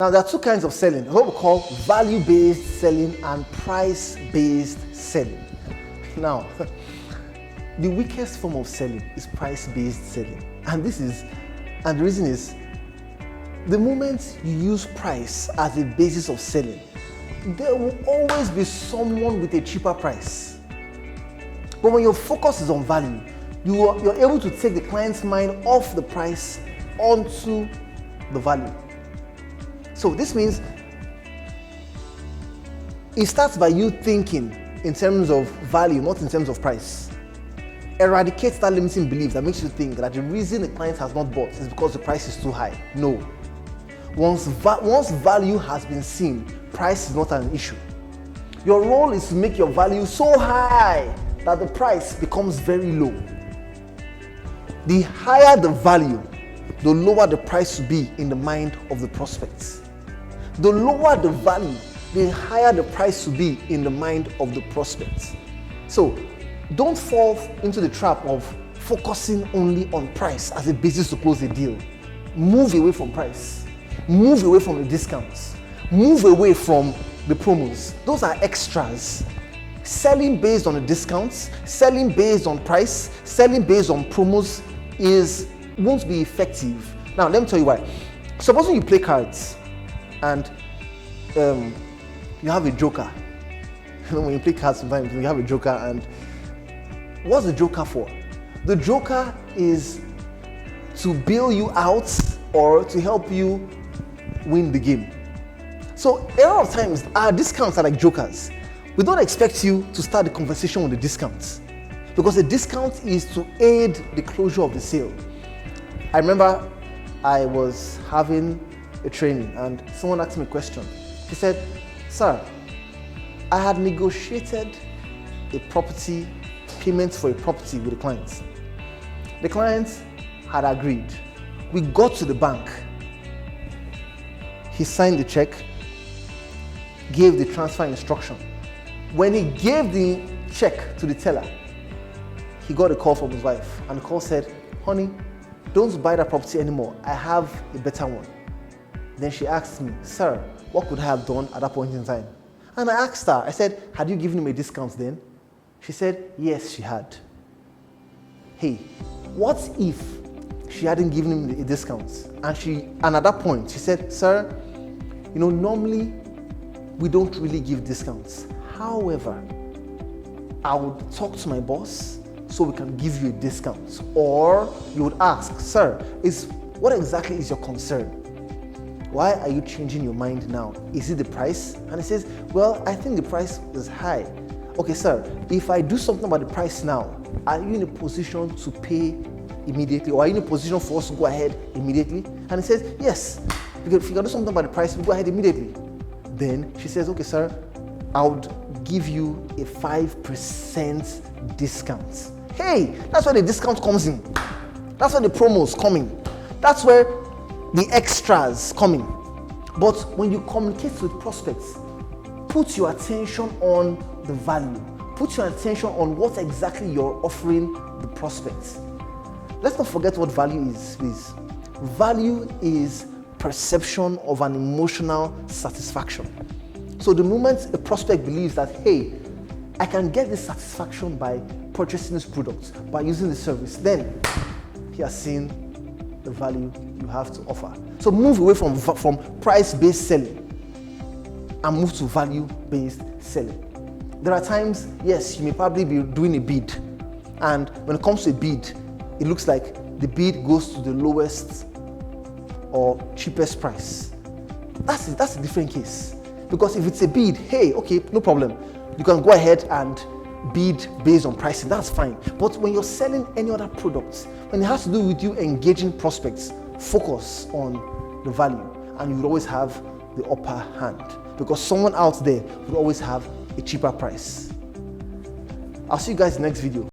Now, there are two kinds of selling, what we call value-based selling and price-based selling. Now, the weakest form of selling is price-based selling. And the reason is, the moment you use price as a basis of selling, there will always be someone with a cheaper price. But when your focus is on value, you're able to take the client's mind off the price onto the value. So this means it starts by you thinking in terms of value, not in terms of price. Eradicate that limiting belief that makes you think that the reason the client has not bought is because the price is too high. No. Once value has been seen, price is not an issue. Your role is to make your value so high that the price becomes very low. The higher the value, the lower the price will be in the mind of the prospects. The lower the value, the higher the price will be in the mind of the prospects. So don't fall into the trap of focusing only on price as a basis to close a deal. Move away from price. Move away from the discounts. Move away from the promos. Those are extras. Selling based on the discounts, selling based on price, selling based on promos won't be effective. Now, let me tell you why. Supposing you play cards and you have a joker. You know, when you play cards sometimes you have a joker, and what's the joker for? The joker is to bail you out or to help you win the game. So a lot of times our discounts are like jokers. We don't expect you to start the conversation with the discounts, because the discount is to aid the closure of the sale. I remember I was having a training and someone asked me a question. He said, "Sir, I had negotiated a property, payment for a property with the client. The client had agreed. We got to the bank. He signed the check, gave the transfer instruction. When he gave the check to the teller, he got a call from his wife, and the call said, 'Honey, don't buy that property anymore. I have a better one.' Then she asked me, 'Sir, what could I have done at that point in time?' And I asked her, I said, 'Had you given him a discount then?' She said, 'Yes, she had.' Hey, what if she hadn't given him a discount? And at that point, she said, 'Sir, normally we don't really give discounts. However, I would talk to my boss so we can give you a discount.' Or you would ask, 'Sir, what exactly is your concern? Why are you changing your mind now? Is it the price?' And he says, 'Well, I think the price is high.' 'Okay, sir, if I do something about the price now, are you in a position to pay immediately? Or are you in a position for us to go ahead immediately?' And he says, 'Yes, because if you can do something about the price, we'll go ahead immediately.' Then she says, 'Okay, sir, I would give you a 5% discount.' Hey, that's where the discount comes in. That's where the promos coming. That's where the extras coming. But when you communicate with prospects, put your attention on the value. Put your attention on what exactly you're offering the prospects. Let's not forget what value is, please. Value is perception of an emotional satisfaction. So the moment a prospect believes that, hey, I can get this satisfaction by purchasing this product, by using this service, then he has seen the value you have to offer. So move away from price-based selling and move to value-based selling. There are times, yes, you may probably be doing a bid, and when it comes to a bid, it looks like the bid goes to the lowest or cheapest price. That's a different case. Because if it's a bid, hey, okay, no problem. You can go ahead and bid based on pricing, that's fine. But when you're selling any other products, when it has to do with you engaging prospects, focus on the value, and you will always have the upper hand, because someone out there will always have a cheaper price. I'll see you guys in the next video.